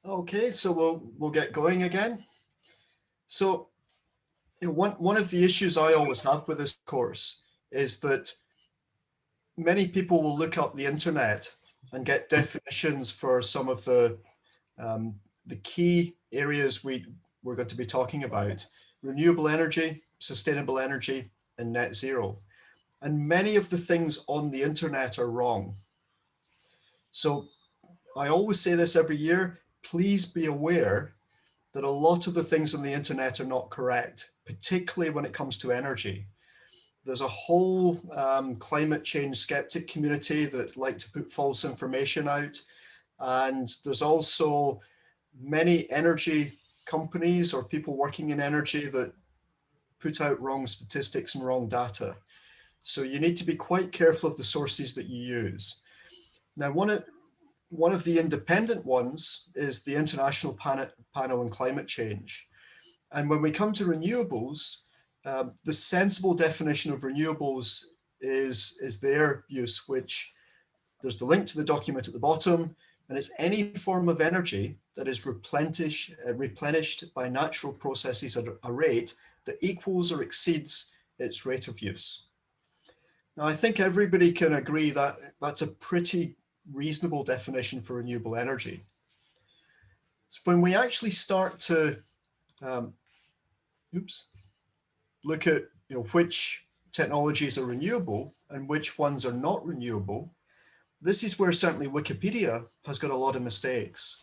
Okay, so we'll get going again. So one of the issues I always have with this course is that many people will look up the internet and get definitions for some of the key areas we're going to be talking about: renewable energy, sustainable energy, and net zero. And many of the things on the internet are wrong. So I always say this every year: please be aware that a lot of the things on the internet are not correct, particularly when it comes to energy. There's a whole climate change skeptic community that like to put false information out. And there's also many energy companies or people working in energy that put out wrong statistics and wrong data. So you need to be quite careful of the sources that you use. Now, one of the independent ones is the International Panel on Climate Change. And when we come to renewables, the sensible definition of renewables is their use, which there's the link to the document at the bottom, and it's any form of energy that is replenished by natural processes at a rate that equals or exceeds its rate of use. Now, I think everybody can agree that that's a pretty reasonable definition for renewable energy. So when we actually start to look at which technologies are renewable and which ones are not renewable, this is where certainly Wikipedia has got a lot of mistakes.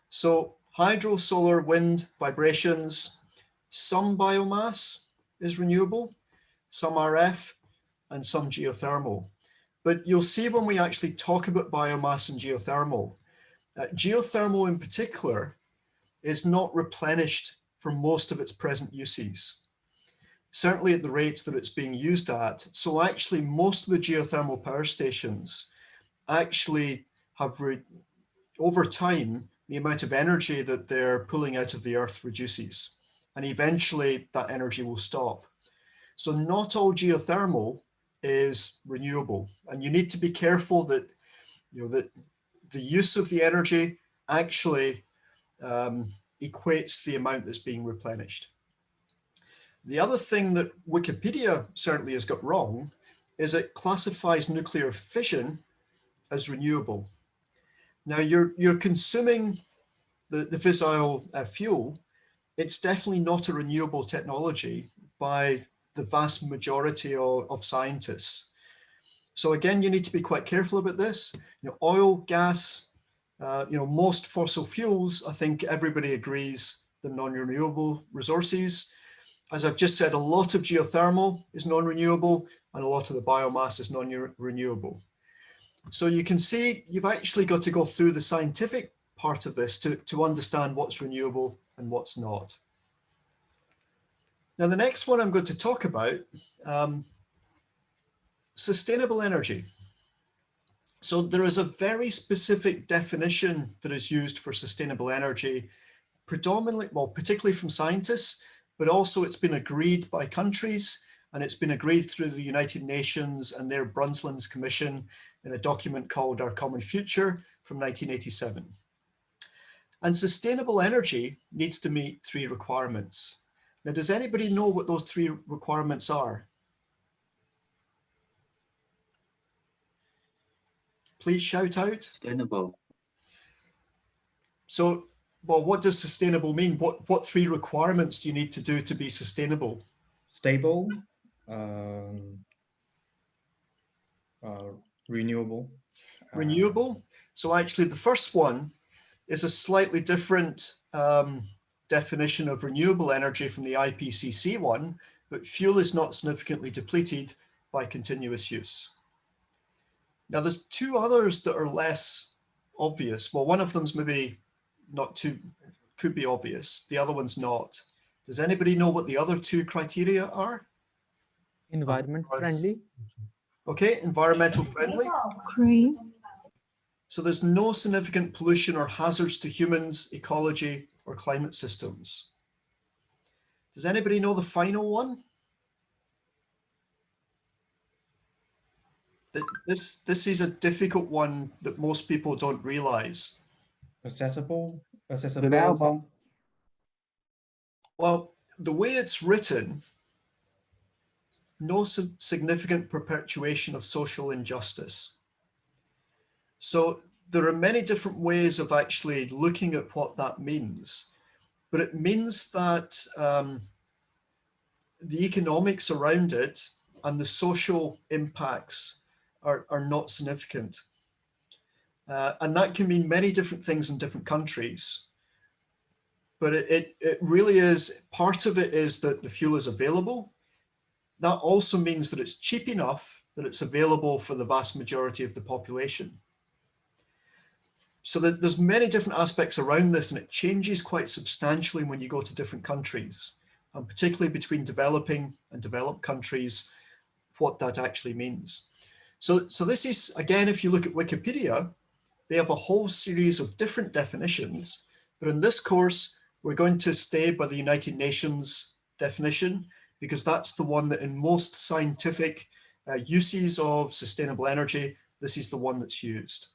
So hydro, solar, wind, vibrations, some biomass is renewable, some RF, and some geothermal. But you'll see when we actually talk about biomass and geothermal, geothermal in particular is not replenished for most of its present uses, certainly at the rates that it's being used at. So actually most of the geothermal power stations actually have, over time, the amount of energy that they're pulling out of the earth reduces, and eventually that energy will stop. So not all geothermal is renewable, and you need to be careful that that the use of the energy actually equates to the amount that's being replenished. The other thing that Wikipedia certainly has got wrong is it classifies nuclear fission as renewable. Now you're consuming the fissile fuel. It's definitely not a renewable technology by the vast majority of scientists. So again, you need to be quite careful about this. Oil, gas, most fossil fuels, I think everybody agrees they're non-renewable resources. As I've just said, a lot of geothermal is non-renewable and a lot of the biomass is non-renewable. So you can see you've actually got to go through the scientific part of this to understand what's renewable and what's not. Now, the next one I'm going to talk about, sustainable energy. So there is a very specific definition that is used for sustainable energy, predominantly, well, particularly from scientists, but also it's been agreed by countries, and it's been agreed through the United Nations and their Brundtland's Commission in a document called Our Common Future from 1987. And sustainable energy needs to meet 3 requirements. Now, does anybody know what those 3 requirements are? Please shout out. Sustainable. So, well, what does sustainable mean? What 3 requirements do you need to do to be sustainable? Stable, renewable. Renewable. So actually the first one is a slightly different definition of renewable energy from the IPCC one, but fuel is not significantly depleted by continuous use. Now there's 2 others that are less obvious. Well, one of them's maybe not too, could be obvious. The other one's not. Does anybody know what the other 2 criteria are? Environment friendly. Okay, environmental friendly. Green. So there's no significant pollution or hazards to humans, ecology, or climate systems. Does anybody know the final one? This is a difficult one that most people don't realize. Accessible. Từ nào không? Well, the way it's written, no significant perpetuation of social injustice. So there are many different ways of actually looking at what that means, but it means that the economics around it and the social impacts are not significant. And that can mean many different things in different countries. But it really is, part of it is that the fuel is available. That also means that it's cheap enough that it's available for the vast majority of the population. So there's many different aspects around this, and it changes quite substantially when you go to different countries, and particularly between developing and developed countries, what that actually means. So this is, again, if you look at Wikipedia, they have a whole series of different definitions, but in this course, we're going to stay by the United Nations definition, because that's the one that in most scientific uses of sustainable energy, this is the one that's used.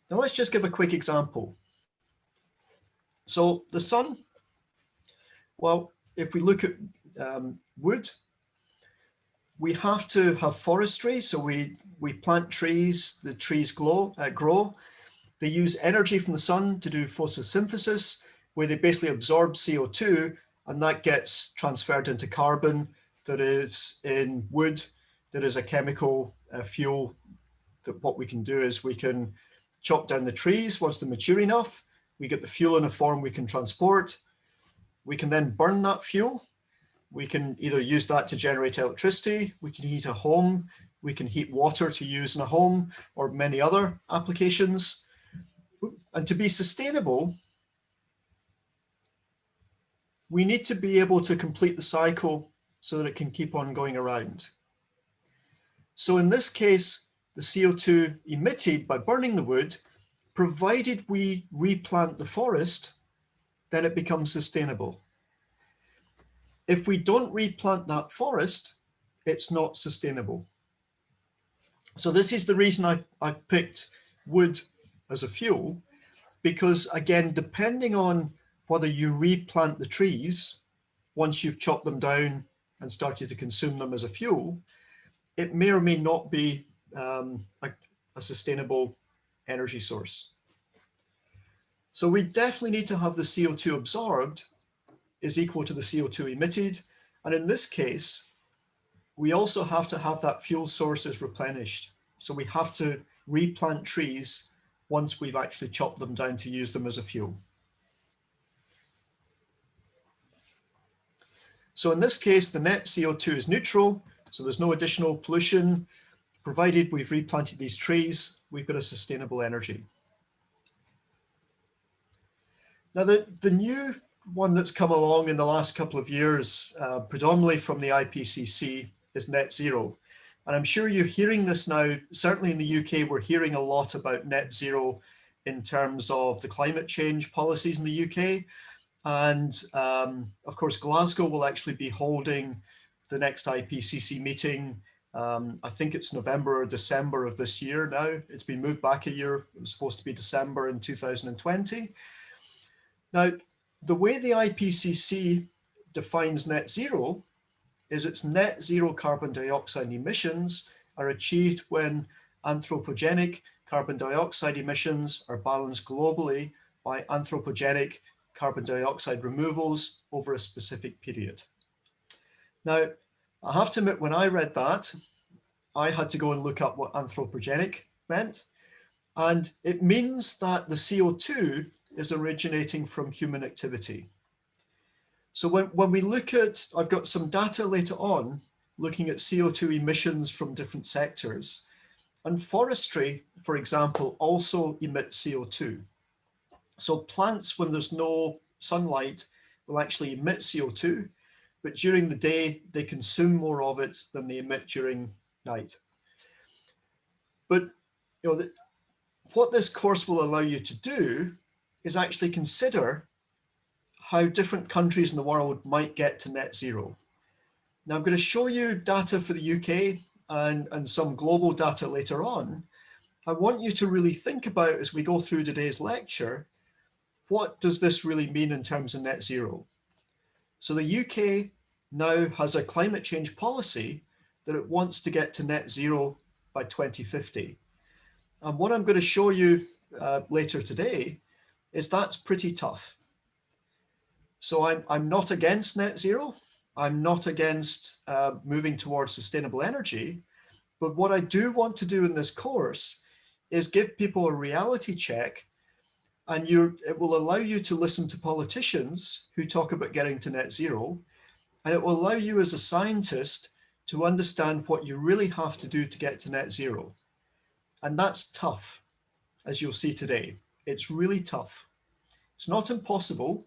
Now let's just give a quick example. So the sun, well, if we look at wood, we have to have forestry. So we plant trees, the trees grow. They use energy from the sun to do photosynthesis, where they basically absorb CO2, and that gets transferred into carbon that is in wood, that is a chemical fuel. That what we can do is we can chop down the trees once they're mature enough. We get the fuel in a form we can transport. We can then burn that fuel. We can either use that to generate electricity, we can heat a home, we can heat water to use in a home, or many other applications. And to be sustainable, we need to be able to complete the cycle so that it can keep on going around. So in this case, the CO2 emitted by burning the wood, provided we replant the forest, then it becomes sustainable. If we don't replant that forest, it's not sustainable. So this is the reason I've picked wood as a fuel, because again, depending on whether you replant the trees, once you've chopped them down and started to consume them as a fuel, it may or may not be a sustainable energy source. So we definitely need to have the CO2 absorbed is equal to the CO2 emitted. And in this case, we also have to have that fuel source is replenished. So we have to replant trees once we've actually chopped them down to use them as a fuel. So in this case, the net CO2 is neutral. So there's no additional pollution. Provided we've replanted these trees, we've got a sustainable energy. Now, the new one that's come along in the last couple of years, predominantly from the IPCC, is net zero. And I'm sure you're hearing this now. Certainly in the UK, we're hearing a lot about net zero in terms of the climate change policies in the UK. And of course, Glasgow will actually be holding the next IPCC meeting. I think it's November or December of this year now. It's been moved back a year. It was supposed to be December in 2020. Now, the way the IPCC defines net zero is it's net zero carbon dioxide emissions are achieved when anthropogenic carbon dioxide emissions are balanced globally by anthropogenic carbon dioxide removals over a specific period. Now, I have to admit, when I read that, I had to go and look up what anthropogenic meant. And it means that the CO2 is originating from human activity. So when we look at, I've got some data later on looking at CO2 emissions from different sectors. And forestry, for example, also emits CO2. So plants, when there's no sunlight, will actually emit CO2, but during the day, they consume more of it than they emit during night. But what this course will allow you to do is actually consider how different countries in the world might get to net zero. Now I'm going to show you data for the UK and some global data later on. I want you to really think about, as we go through today's lecture, what does this really mean in terms of net zero? So the UK now has a climate change policy that it wants to get to net zero by 2050. And what I'm going to show you later today is that's pretty tough. So I'm not against net zero. I'm not against moving towards sustainable energy. But what I do want to do in this course is give people a reality check, and it will allow you to listen to politicians who talk about getting to net zero, and it will allow you as a scientist to understand what you really have to do to get to net zero. And that's tough, as you'll see today. It's really tough. It's not impossible,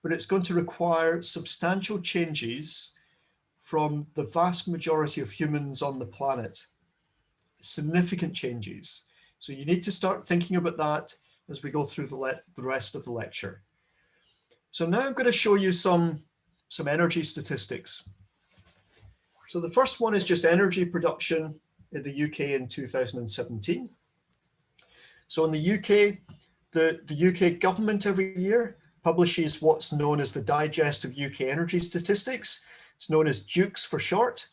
but it's going to require substantial changes from the vast majority of humans on the planet. Significant changes. So you need to start thinking about that as we go through the rest of the lecture. So now I'm going to show you some energy statistics. So the first one is just energy production in the UK in 2017. So in the UK, the UK government every year publishes what's known as the Digest of UK Energy Statistics. It's known as DUKES for short.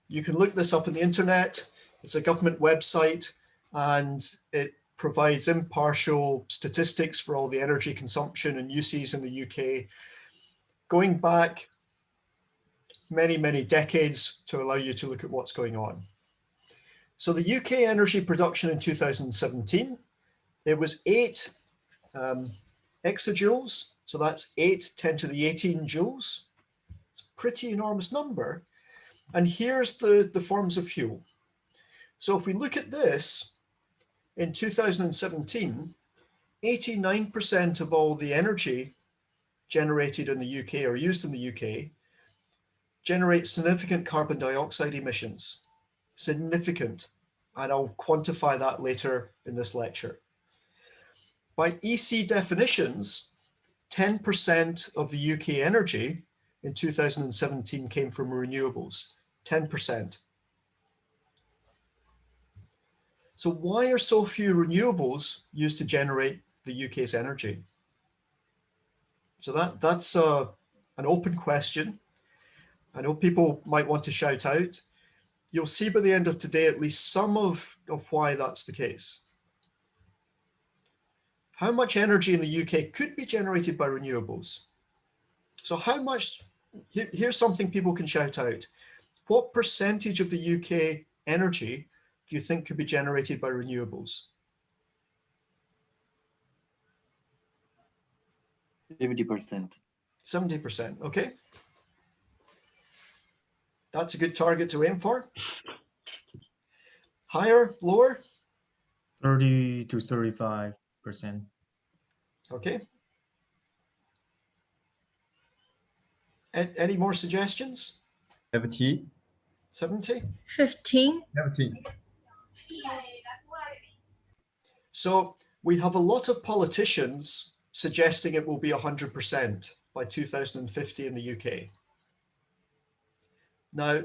You can look this up on the internet. It's a government website, and it provides impartial statistics for all the energy consumption and uses in the UK, going back many, many decades to allow you to look at what's going on. So the UK energy production in 2017, it was 8 exajoules. So that's 8 10 to the 18 joules. It's a pretty enormous number. And here's the forms of fuel. So if we look at this, in 2017, 89% of all the energy generated in the UK or used in the UK generates significant carbon dioxide emissions. Significant. And I'll quantify that later in this lecture. By EC definitions, 10% of the UK energy in 2017 came from renewables, 10%. So why are so few renewables used to generate the UK's energy? So that's an open question. I know people might want to shout out. You'll see by the end of today at least some of why that's the case. How much energy in the UK could be generated by renewables? So how much, here's something people can shout out. What percentage of the UK energy do you think could be generated by renewables? 70%. 70%, okay. That's a good target to aim for. Higher, lower? 30 to 35%. Okay. Any more suggestions? 70. 70? 15. 70. So we have a lot of politicians suggesting it will be 100% by 2050 in the UK. Now,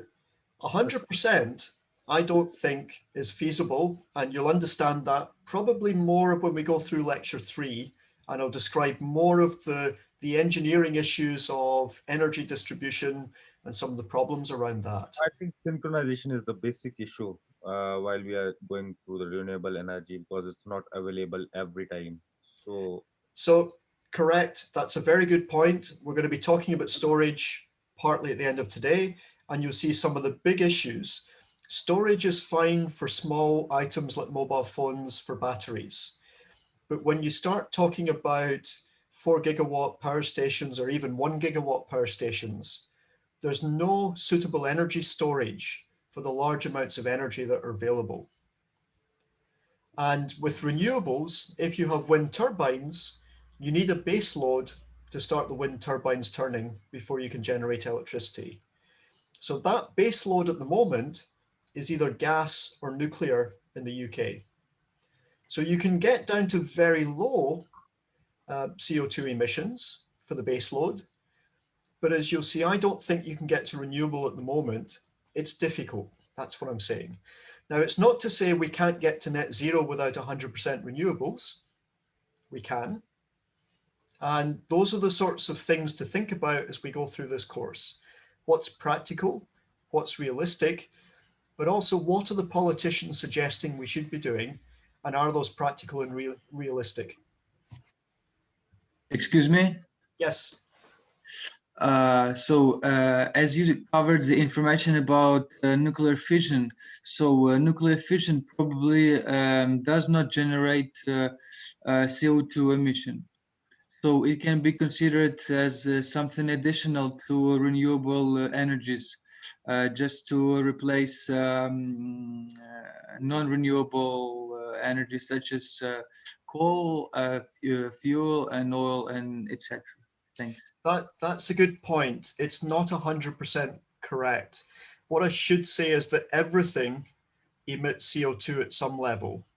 100% I don't think is feasible, and you'll understand that probably more when we go through lecture 3, and I'll describe more of the engineering issues of energy distribution and some of the problems around that. I think synchronization is the basic issue while we are going through the renewable energy, because it's not available every time. So correct, that's a very good point. We're going to be talking about storage partly at the end of today, and you'll see some of the big issues. Storage is fine for small items like mobile phones, for batteries. But when you start talking about 4 gigawatt power stations or even 1 gigawatt power stations, there's no suitable energy storage for the large amounts of energy that are available. And with renewables, if you have wind turbines, you need a base load to start the wind turbines turning before you can generate electricity. So that base load at the moment is either gas or nuclear in the UK. So you can get down to very low CO2 emissions for the base load. But as you'll see, I don't think you can get to renewable at the moment. It's difficult. That's what I'm saying. Now, it's not to say we can't get to net zero without 100% renewables. We can. And those are the sorts of things to think about as we go through this course. What's practical, what's realistic, but also what are the politicians suggesting we should be doing, and are those practical and realistic? Excuse me? Yes. As you covered the information about nuclear fission, nuclear fission probably does not generate CO2 emission. So it can be considered as something additional to renewable energies, just to replace non-renewable energies such as coal, fuel, and oil, and etc. Thanks. That's a good point. It's not 100% correct. What I should say is that everything emits CO2 at some level.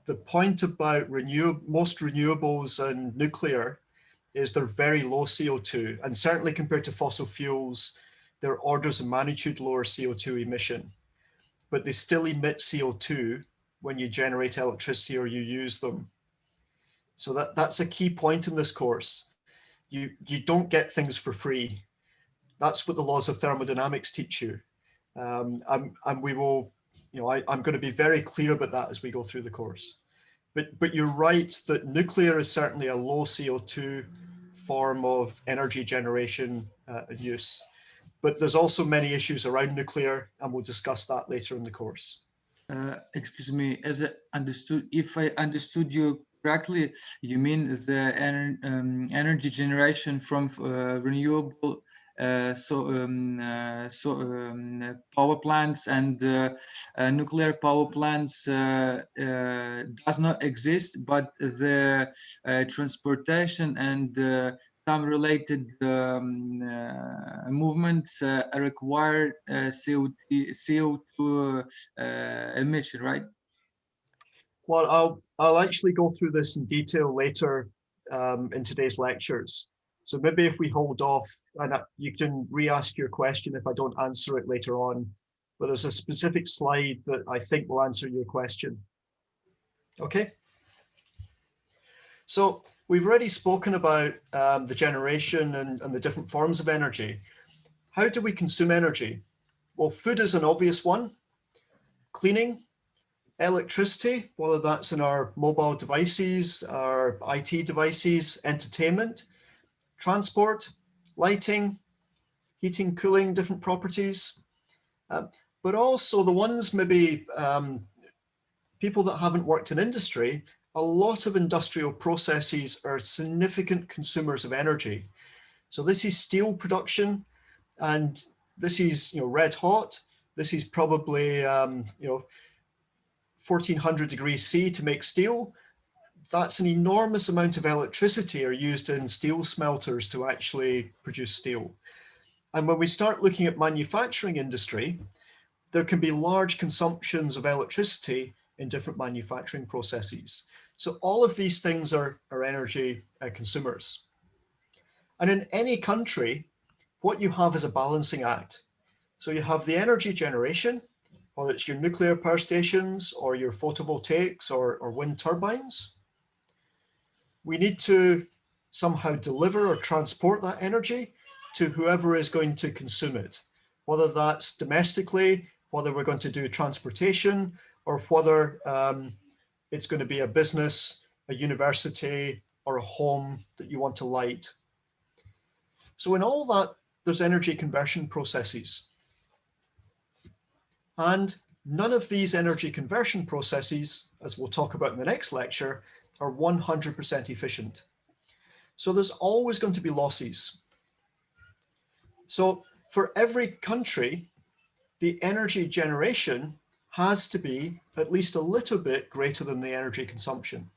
The point about most renewables and nuclear is they're very low CO2, and certainly compared to fossil fuels, they're orders of magnitude lower CO2 emission, but they still emit CO2 when you generate electricity or you use them. So that's a key point in this course. You don't get things for free. That's what the laws of thermodynamics teach you. And we will, I'm going to be very clear about that as we go through the course. But you're right that nuclear is certainly a low CO2 form of energy generation and use. But there's also many issues around nuclear, and we'll discuss that later in the course. Excuse me, if I understood you correctly, you mean the energy generation from renewable power plants and nuclear power plants does not exist, but the transportation and some related movements require CO2 emission, right? Well, I'll actually go through this in detail later in today's lectures. So maybe if we hold off, and you can re-ask your question if I don't answer it later on, but there's a specific slide that I think will answer your question. Okay. So we've already spoken about the generation and the different forms of energy. How do we consume energy? Well, food is an obvious one. Cleaning, electricity, whether that's in our mobile devices, our IT devices, entertainment, transport, lighting, heating, cooling, different properties, but also the ones maybe people that haven't worked in industry, a lot of industrial processes are significant consumers of energy. So this is steel production, and this is red hot. This is probably 1400 degrees C to make steel. That's an enormous amount of electricity are used in steel smelters to actually produce steel. And when we start looking at manufacturing industry, there can be large consumptions of electricity in different manufacturing processes. So all of these things are energy consumers. And in any country, what you have is a balancing act. So you have the energy generation, whether it's your nuclear power stations or your photovoltaics or wind turbines. We need to somehow deliver or transport that energy to whoever is going to consume it, whether that's domestically, whether we're going to do transportation, or whether it's going to be a business, a university, or a home that you want to light. So in all that, there's energy conversion processes. And none of these energy conversion processes, as we'll talk about in the next lecture, are 100% efficient. So there's always going to be losses. So for every country, the energy generation has to be at least a little bit greater than the energy consumption.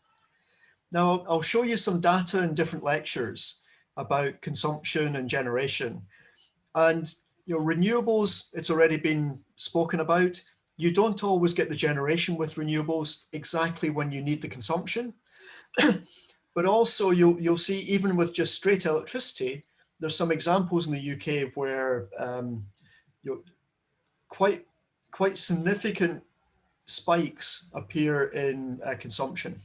Now, I'll show you some data in different lectures about consumption and generation. And renewables, it's already been spoken about. You don't always get the generation with renewables exactly when you need the consumption. But also you'll see even with just straight electricity, there's some examples in the UK where quite significant spikes appear in consumption.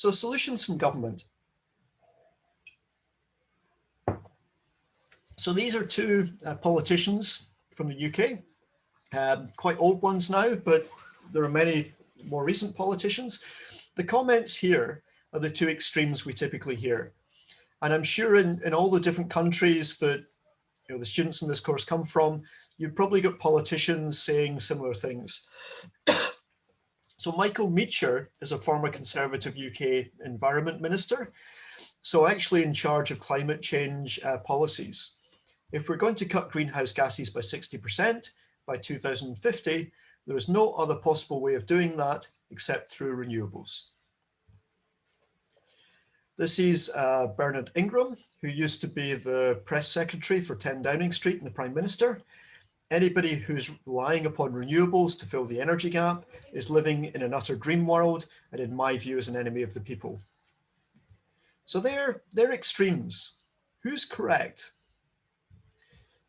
So solutions from government. So these are two politicians from the UK, quite old ones now, but there are many more recent politicians. The comments here are the two extremes we typically hear. And I'm sure in all the different countries that the students in this course come from, you've probably got politicians saying similar things. So Michael Meacher is a former Conservative UK Environment Minister, so actually in charge of climate change policies. If we're going to cut greenhouse gases by 60% by 2050, there is no other possible way of doing that except through renewables. This is Bernard Ingram, who used to be the press secretary for 10 Downing Street and the Prime Minister. Anybody who's relying upon renewables to fill the energy gap is living in an utter dream world, and in my view is an enemy of the people. So they're extremes. Who's correct?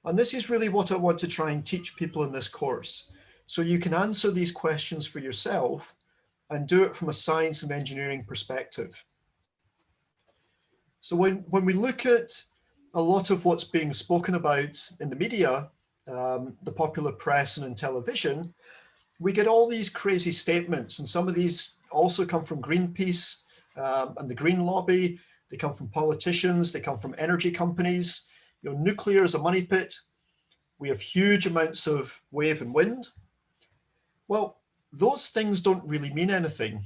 And this is really what I want to try and teach people in this course. So you can answer these questions for yourself and do it from a science and engineering perspective. So when we look at a lot of what's being spoken about in the media, the popular press and in television, we get all these crazy statements. And some of these also come from Greenpeace and the Green Lobby. They come from politicians, they come from energy companies. Nuclear is a money pit. We have huge amounts of wave and wind. Well, those things don't really mean anything.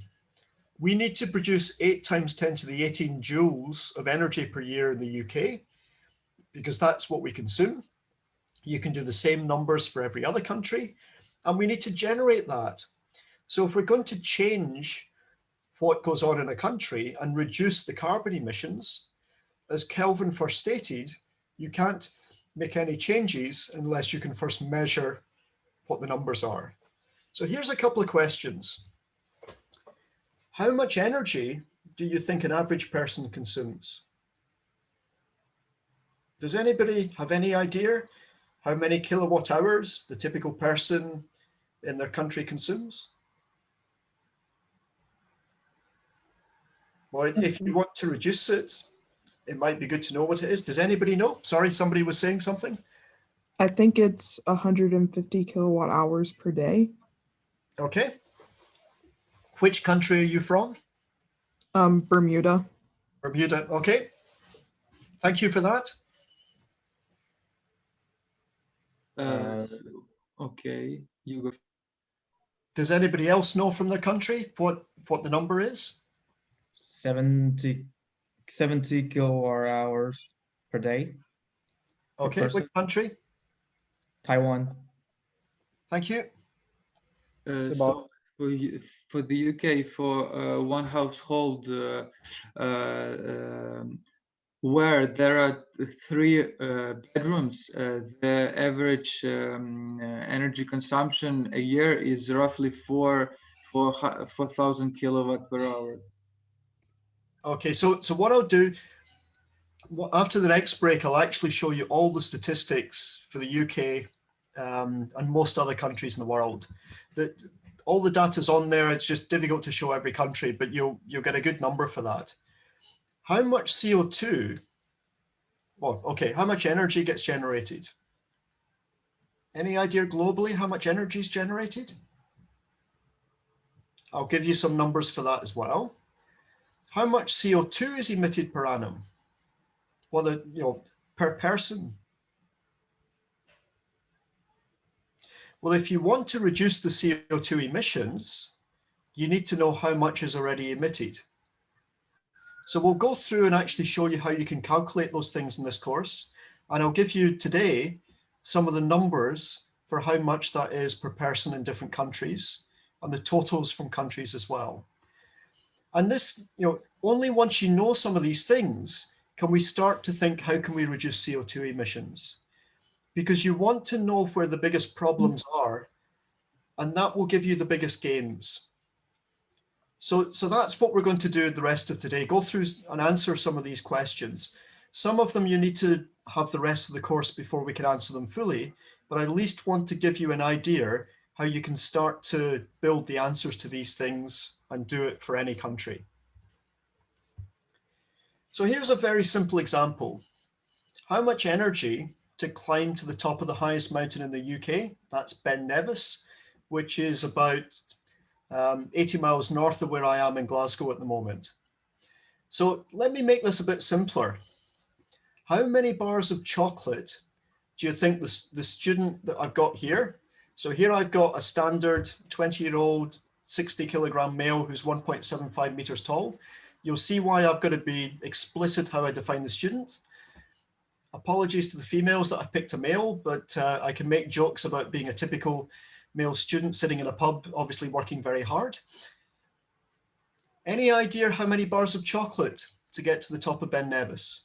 We need to produce 8 times 10 to the 18 joules of energy per year in the UK, because that's what we consume. You can do the same numbers for every other country, and we need to generate that. So if we're going to change what goes on in a country and reduce the carbon emissions, as Kelvin first stated, you can't make any changes unless you can first measure what the numbers are. So here's a couple of questions. How much energy do you think an average person consumes? Does anybody have any idea how many kilowatt hours the typical person in their country consumes? Well, if you want to reduce it, it might be good to know what it is. Does anybody know? Sorry, somebody was saying something. I think it's 150 kilowatt hours per day. Okay. Which country are you from? Bermuda. Bermuda. Okay. Thank you for that. Okay, you go. Does anybody else know from their country what the number is? 70 kilowatt hours per day. Okay, person. which country? Taiwan. Thank you. So for the UK, for one household where there are 3 bedrooms, the average energy consumption a year is roughly 4,000 kilowatt per hour. Okay, so what I'll do, after the next break, I'll actually show you all the statistics for the UK and most other countries in the world. All the data's on there. It's just difficult to show every country, but you'll get a good number for that. How much CO2, well, okay, how much energy gets generated? Any idea globally how much energy is generated? I'll give you some numbers for that as well. How much CO2 is emitted per annum? Well, per person. Well, if you want to reduce the CO2 emissions, you need to know how much is already emitted. So we'll go through and actually show you how you can calculate those things in this course. And I'll give you today some of the numbers for how much that is per person in different countries and the totals from countries as well. And this, only once you know some of these things can we start to think, how can we reduce CO2 emissions? Because you want to know where the biggest problems are, and that will give you the biggest gains. So that's what we're going to do the rest of today, go through and answer some of these questions. Some of them you need to have the rest of the course before we can answer them fully, but I at least want to give you an idea how you can start to build the answers to these things and do it for any country. So here's a very simple example. How much energy to climb to the top of the highest mountain in the UK? That's Ben Nevis, which is about 80 miles north of where I am in Glasgow at the moment. So let me make this a bit simpler. How many bars of chocolate do you think the student that I've got here? So here I've got a standard 20-year-old 60 kilogram male who's 1.75 meters tall. You'll see why I've got to be explicit how I define the student. Apologies to the females that I've picked a male, but I can make jokes about being a typical male student sitting in a pub, obviously working very hard. Any idea how many bars of chocolate to get to the top of Ben Nevis?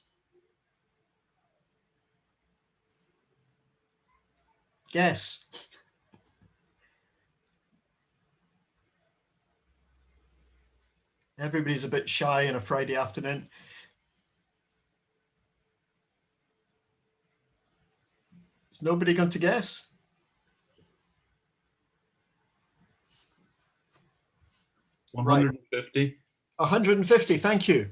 Guess. Everybody's a bit shy on a Friday afternoon. Is nobody going to guess? Right. 150. 150, thank you.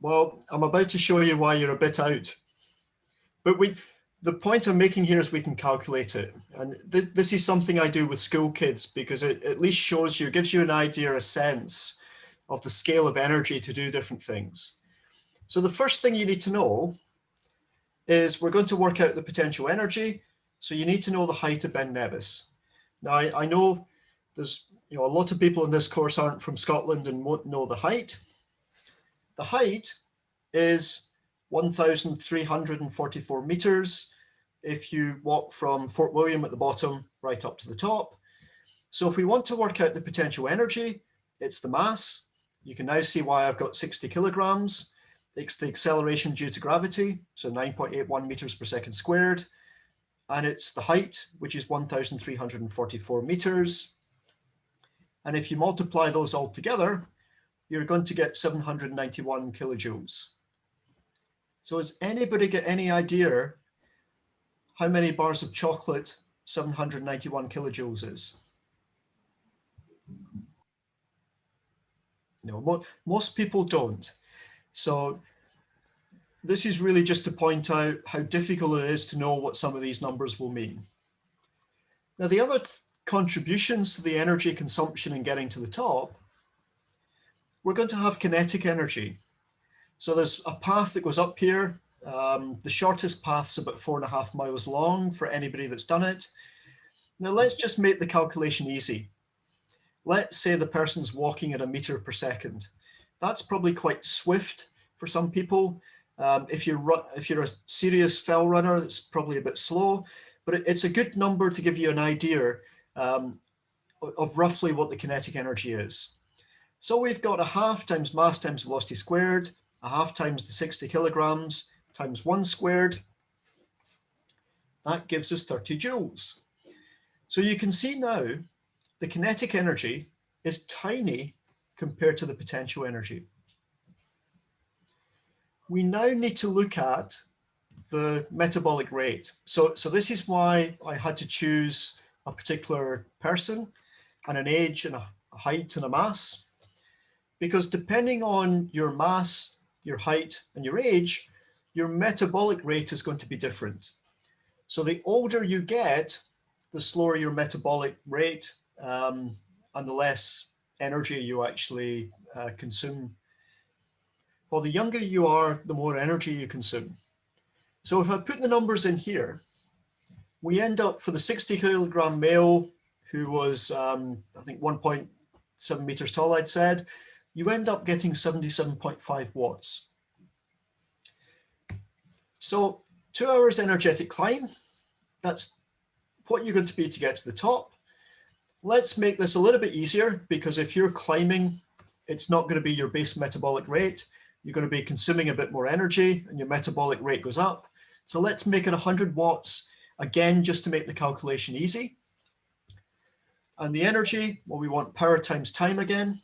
Well, I'm about to show you why you're a bit out. But the point I'm making here is we can calculate it. And this is something I do with school kids because it at least shows you, gives you an idea, a sense of the scale of energy to do different things. So the first thing you need to know is we're going to work out the potential energy. So you need to know the height of Ben Nevis. Now, I know there's a lot of people in this course aren't from Scotland and won't know the height. The height is 1,344 meters if you walk from Fort William at the bottom right up to the top. So if we want to work out the potential energy, it's the mass. You can now see why I've got 60 kilograms. It's the acceleration due to gravity, so 9.81 meters per second squared. And it's the height, which is 1,344 meters. And if you multiply those all together, you're going to get 791 kilojoules. So has anybody got any idea how many bars of chocolate 791 kilojoules is? No, most people don't. So this is really just to point out how difficult it is to know what some of these numbers will mean. Now, the other contributions to the energy consumption in getting to the top, we're going to have kinetic energy. So there's a path that goes up here. The shortest path's about 4.5 miles long for anybody that's done it. Now let's just make the calculation easy. Let's say the person's walking at a meter per second. That's probably quite swift for some people. If you're a serious fell runner, it's probably a bit slow, but it's a good number to give you an idea of roughly what the kinetic energy is. So we've got a half times mass times velocity squared, a half times the 60 kilograms times 1 squared. That gives us 30 joules. So you can see now the kinetic energy is tiny compared to the potential energy. We now need to look at the metabolic rate. So this is why I had to choose a particular person and an age and a height and a mass, because depending on your mass, your height and your age, your metabolic rate is going to be different. So the older you get, the slower your metabolic rate and the less energy you actually consume. Well, the younger you are, the more energy you consume. So if I put the numbers in here, we end up for the 60 kilogram male who was, I think 1.7 meters tall, I'd said, you end up getting 77.5 watts. So 2 hours energetic climb, that's what you're going to be to get to the top. Let's make this a little bit easier, because if you're climbing, it's not going to be your base metabolic rate. You're going to be consuming a bit more energy and your metabolic rate goes up. So let's make it 100 watts, again, just to make the calculation easy. And the energy, well, we want power times time again.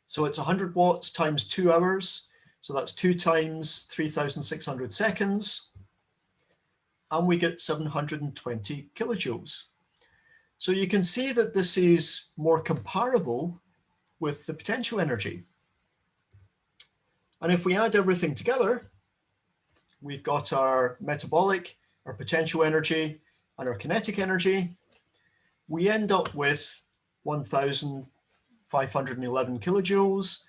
So it's 100 watts times 2 hours. So that's 2 times 3,600 seconds. And we get 720 kilojoules. So you can see that this is more comparable with the potential energy. And if we add everything together, we've got our metabolic, our potential energy, and our kinetic energy. We end up with 1,511 kilojoules,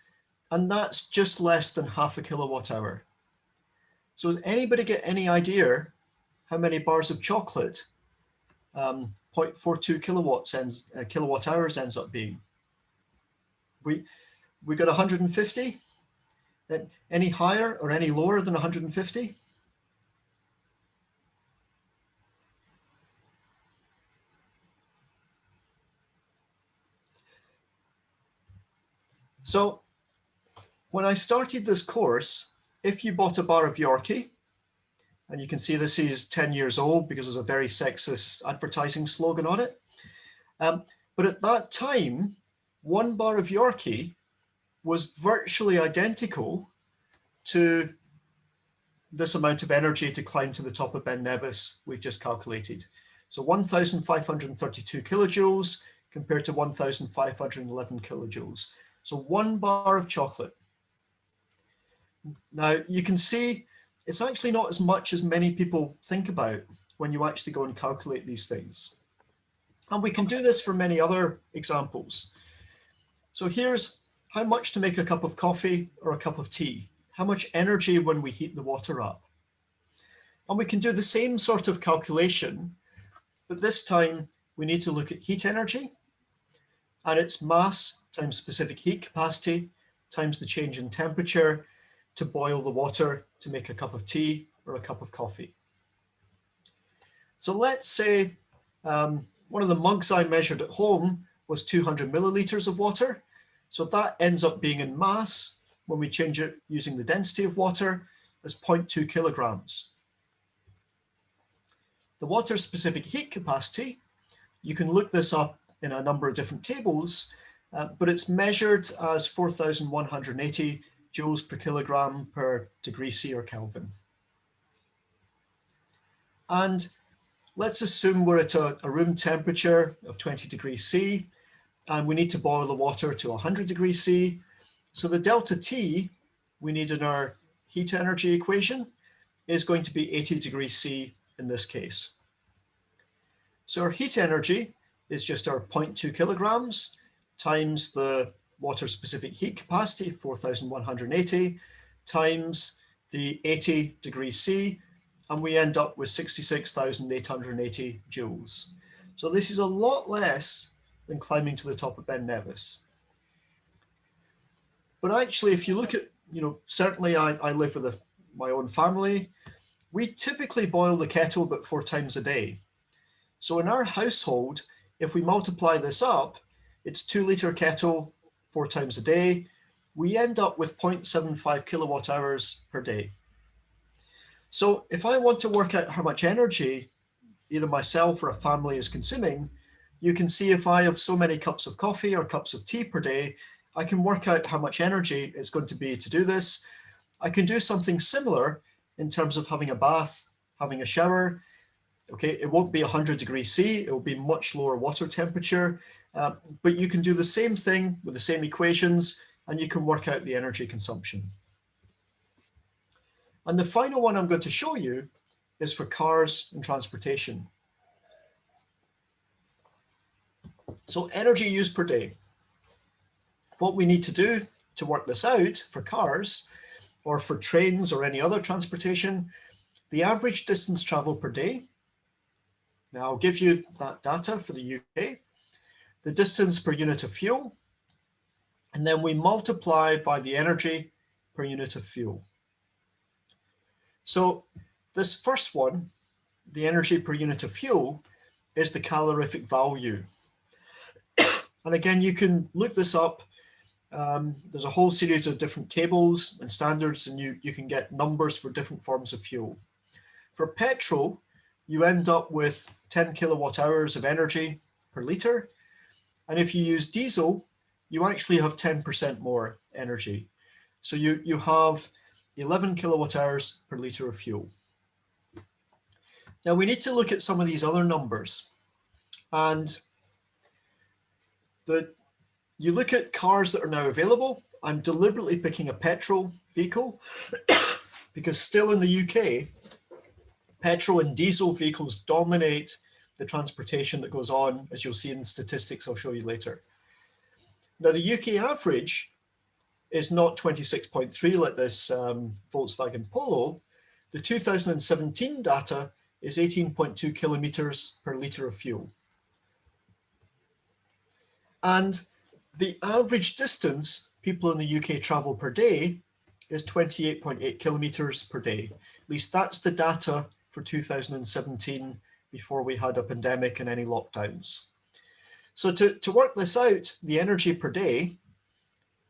and that's just less than half a kilowatt hour. So does anybody get any idea how many bars of chocolate 0.42 kilowatt hours ends up being? We got 150. Any higher or any lower than 150? So when I started this course, if you bought a bar of Yorkie, and you can see this is 10 years old because there's a very sexist advertising slogan on it. But at that time, one bar of Yorkie was virtually identical to this amount of energy to climb to the top of Ben Nevis we've just calculated. So 1,532 kilojoules compared to 1,511 kilojoules. So one bar of chocolate. Now you can see it's actually not as much as many people think about when you actually go and calculate these things. And we can do this for many other examples. So here's how much to make a cup of coffee or a cup of tea, how much energy when we heat the water up. And we can do the same sort of calculation, but this time we need to look at heat energy, and it's mass times specific heat capacity times the change in temperature to boil the water to make a cup of tea or a cup of coffee. So let's say one of the mugs I measured at home was 200 milliliters of water. So that ends up being in mass when we change it using the density of water as 0.2 kilograms. The water specific heat capacity, you can look this up in a number of different tables, but it's measured as 4,180 joules per kilogram per degree C or Kelvin. And let's assume we're at a room temperature of 20 degrees C, and we need to boil the water to 100 degrees C. So the delta T we need in our heat energy equation is going to be 80 degrees C in this case. So our heat energy is just our 0.2 kilograms times the water specific heat capacity, 4,180, times the 80 degrees C, and we end up with 66,880 joules. So this is a lot less than climbing to the top of Ben Nevis. But actually, if you look at, certainly I live with my own family, we typically boil the kettle about 4 times a day. So in our household, if we multiply this up, it's 2-liter kettle 4 times a day. We end up with 0.75 kilowatt hours per day. So if I want to work out how much energy either myself or a family is consuming, you can see if I have so many cups of coffee or cups of tea per day, I can work out how much energy it's going to be to do this. I can do something similar in terms of having a bath, having a shower. Okay, it won't be 100 degrees C, it will be much lower water temperature, but you can do the same thing with the same equations and you can work out the energy consumption. And the final one I'm going to show you is for cars and transportation. So energy used per day. What we need to do to work this out for cars or for trains or any other transportation, the average distance traveled per day. Now I'll give you that data for the UK, the distance per unit of fuel, and then we multiply by the energy per unit of fuel. So this first one, the energy per unit of fuel, is the calorific value. And again, you can look this up. There's a whole series of different tables and standards, and you can get numbers for different forms of fuel. For petrol, you end up with 10 kilowatt hours of energy per liter. And if you use diesel, you actually have 10% more energy. So you have 11 kilowatt hours per liter of fuel. Now we need to look at some of these other numbers. And You look at cars that are now available. I'm deliberately picking a petrol vehicle because still in the UK, petrol and diesel vehicles dominate the transportation that goes on, as you'll see in statistics I'll show you later. Now, the UK average is not 26.3 like this Volkswagen Polo. The 2017 data is 18.2 kilometers per litre of fuel. And the average distance people in the UK travel per day is 28.8 kilometers per day. At least that's the data for 2017 before we had a pandemic and any lockdowns. So to work this out, the energy per day,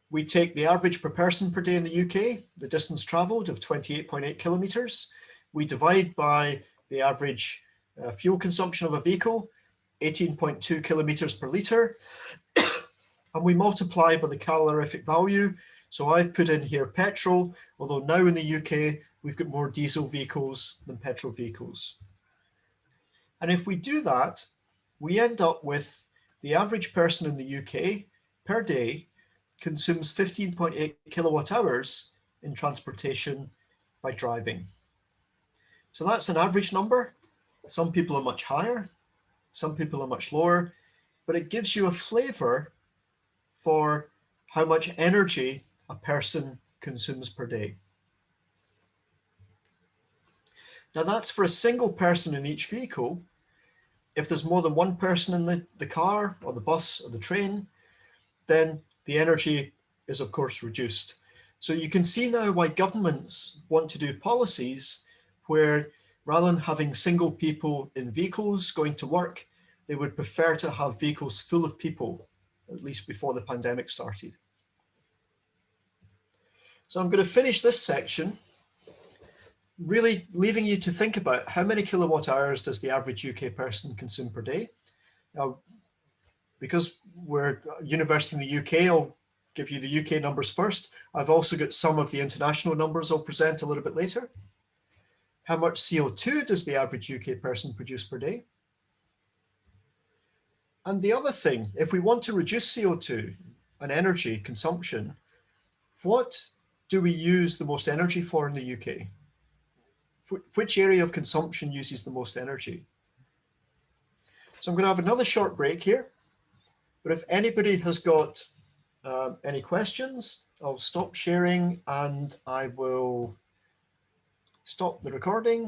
we take the average per person per day in the UK, the distance traveled of 28.8 kilometers. We divide by the average fuel consumption of a vehicle, 18.2 kilometers per litre, and we multiply by the calorific value. So I've put in here petrol, although now in the UK, we've got more diesel vehicles than petrol vehicles. And if we do that, we end up with the average person in the UK per day consumes 15.8 kilowatt hours in transportation by driving. So that's an average number. Some people are much higher, some people are much lower, but it gives you a flavor for how much energy a person consumes per day. Now that's for a single person in each vehicle. If there's more than one person in the car or the bus or the train, then the energy is of course reduced. So you can see now why governments want to do policies where rather than having single people in vehicles going to work, they would prefer to have vehicles full of people, at least before the pandemic started. So I'm going to finish this section really leaving you to think about how many kilowatt hours does the average UK person consume per day. Now, because we're a university in the UK, I'll give you the UK numbers first. I've also got some of the international numbers I'll present a little bit later. How much CO2 does the average UK person produce per day? And the other thing, if we want to reduce CO2 and energy consumption, what do we use the most energy for in the UK? Which area of consumption uses the most energy? So I'm going to have another short break here, but if anybody has got any questions, I'll stop sharing and I will stop the recording